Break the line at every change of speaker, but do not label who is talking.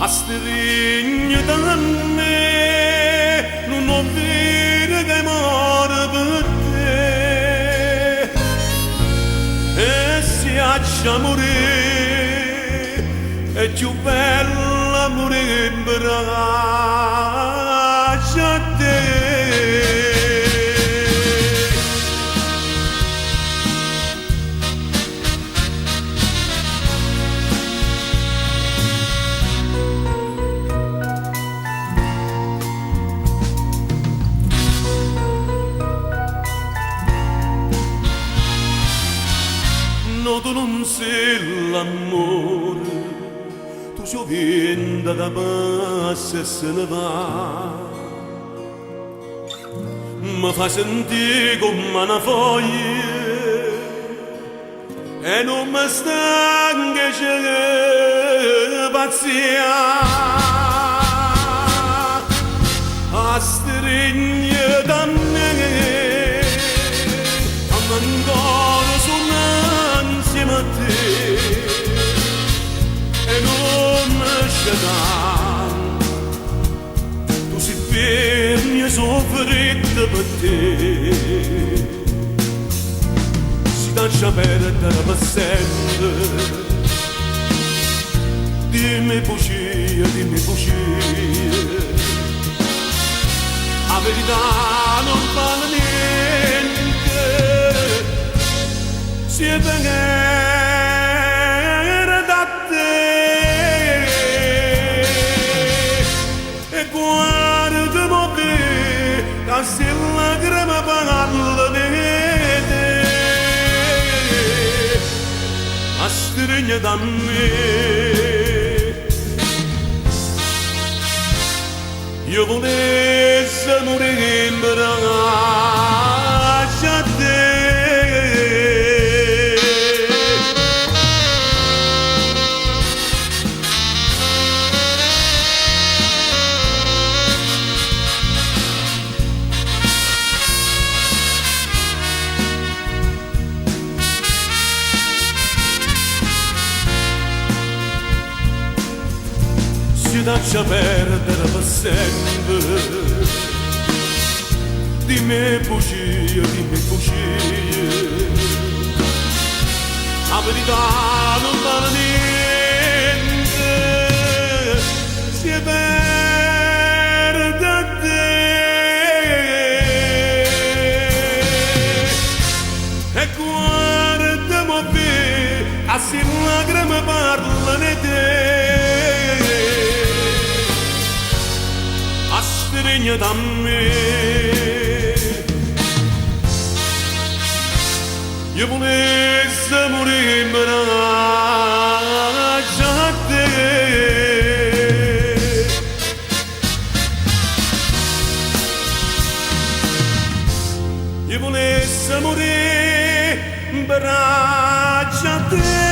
stringere da me, non ho vero che muore per te, e si lascia morire, è più bella morire in braccio a te. No, tu non sei l'amore, tu giovinda da passa e se ne va. Mi fa sentire come una foglia e non mi stanca c'è pazzia. A stringere da me, ancora insieme a te e non mi scedam, tu sei per me soffretta per te, si lascia perdere per sempre. Dimmi bugie, la verità non vale niente, siete era da te e guardami bene, che se lacrime parla di te, a stringere da me, io volessi morire in braccio a te. Si lascia perdere per sempre. Dimmi bugie, la verità non vale niente, si perde a te e guardami bene, che se lacrime parlano di te. Stringe da me, io volessi morire in braccio a te, io volessi morire in braccio a te.